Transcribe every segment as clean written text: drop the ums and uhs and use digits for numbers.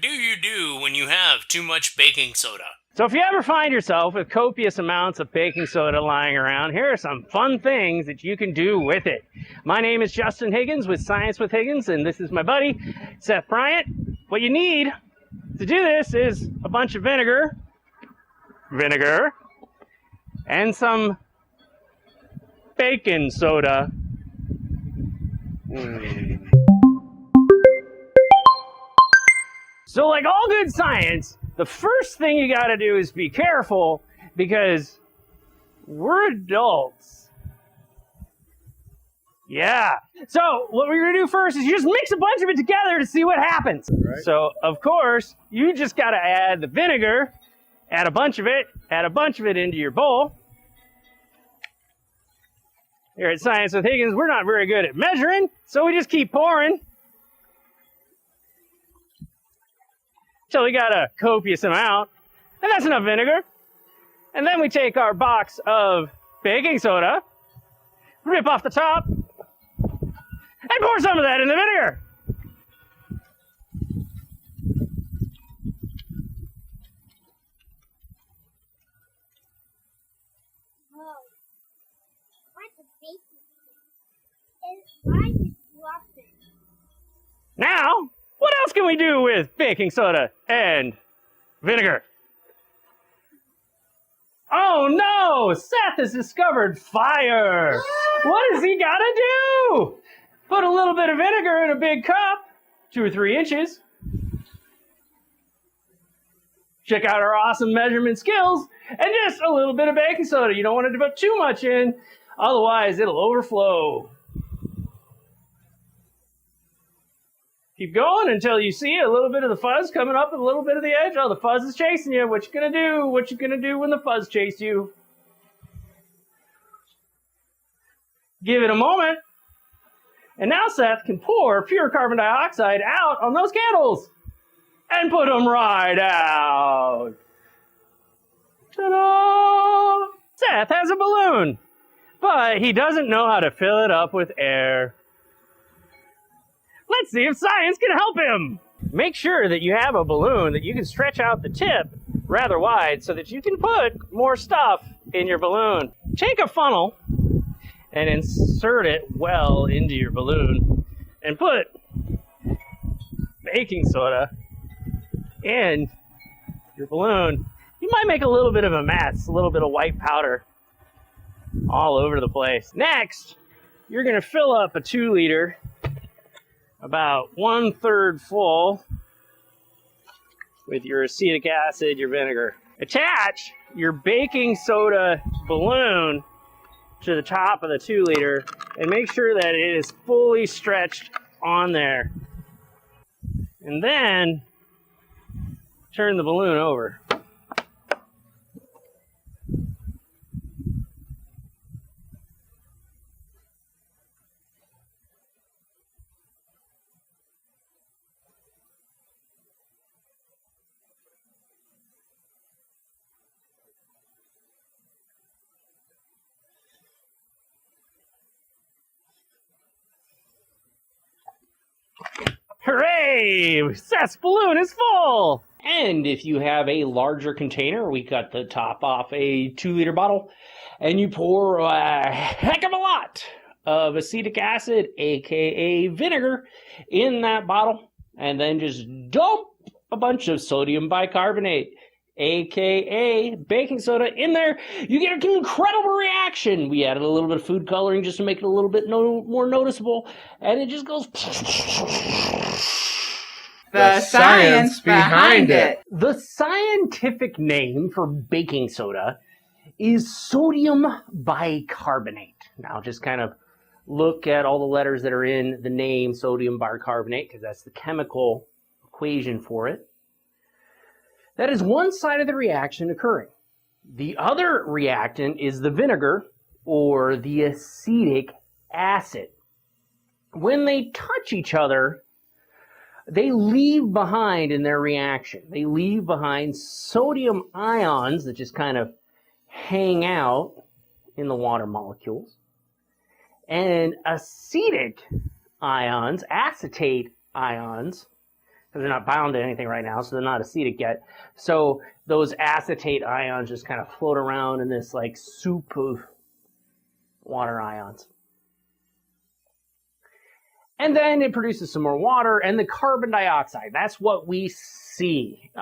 do you do when you have too much baking soda? So if you ever find yourself with copious amounts of baking soda lying around, here are some fun things that you can do with it. My name is Justin Higgins with Science with Higgins, and this is my buddy, Seth Bryant. What you need to do this is a bunch of vinegar, and some baking soda. So like all good science, the first thing you gotta do is be careful because we're adults. Yeah. So what we're gonna do first is you just mix a bunch of it together to see what happens. Right. So of course, you just gotta add the vinegar, add a bunch of it into your bowl. Here at Science with Higgins, we're not very good at measuring, so we just keep pouring until we got a copious amount, and that's enough vinegar. And then we take our box of baking soda, rip off the top, and pour some of that in the vinegar. Now, what else can we do with baking soda and vinegar? Oh no! Seth has discovered fire! What has he gotta do? Put a little bit of vinegar in a big cup, 2 or 3 inches. Check out our awesome measurement skills, and just a little bit of baking soda. You don't want to put too much in, otherwise it'll overflow. Keep going until you see a little bit of the fuzz coming up and a little bit of the edge. Oh, the fuzz is chasing you. What you gonna do? What you gonna do when the fuzz chases you? Give it a moment. And now Seth can pour pure carbon dioxide out on those candles and put them right out. Ta-da! Seth has a balloon, but he doesn't know how to fill it up with air. Let's see if science can help him. Make sure that you have a balloon that you can stretch out the tip rather wide so that you can put more stuff in your balloon. Take a funnel and insert it well into your balloon and put baking soda in your balloon. You might make a little bit of a mess, a little bit of white powder all over the place. Next, you're going to fill up a 2-liter about 1/3 full with your acetic acid, your vinegar. Attach your baking soda balloon to the top of the 2-liter and make sure that it is fully stretched on there. And then turn the balloon over. Hooray! Seth's balloon is full! And if you have a larger container, we cut the top off a 2-liter bottle, and you pour a heck of a lot of acetic acid, aka vinegar, in that bottle, and then just dump a bunch of sodium bicarbonate, aka baking soda, in there. You get an incredible reaction. We added a little bit of food coloring just to make it a little bit more noticeable, and it just goes. The science behind it. The scientific name for baking soda is sodium bicarbonate. Now just kind of look at all the letters that are in the name sodium bicarbonate, because that's the chemical equation for it. That is one side of the reaction occurring. The other reactant is the vinegar or the acetic acid. When they touch each other, they leave behind in their reaction. They leave behind sodium ions that just kind of hang out in the water molecules. And acetic ions, acetate ions, because they're not bound to anything right now, so they're not acetic yet. So those acetate ions just kind of float around in this like soup of water ions. And then it produces some more water and the carbon dioxide. That's what we see,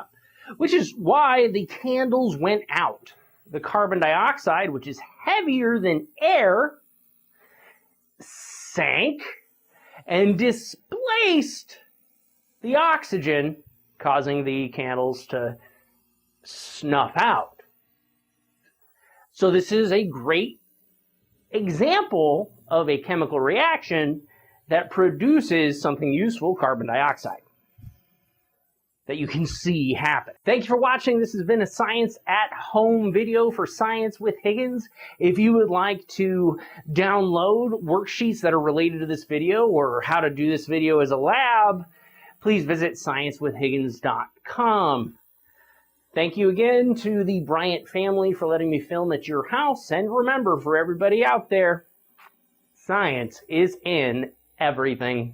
which is why the candles went out. The carbon dioxide, which is heavier than air, sank and displaced the oxygen, causing the candles to snuff out. So this is a great example of a chemical reaction that produces something useful, carbon dioxide, that you can see happen. Thank you for watching. This has been a Science at Home video for Science with Higgins. If you would like to download worksheets that are related to this video or how to do this video as a lab, please visit sciencewithhiggins.com. Thank you again to the Bryant family for letting me film at your house. And remember, for everybody out there, science is in everything.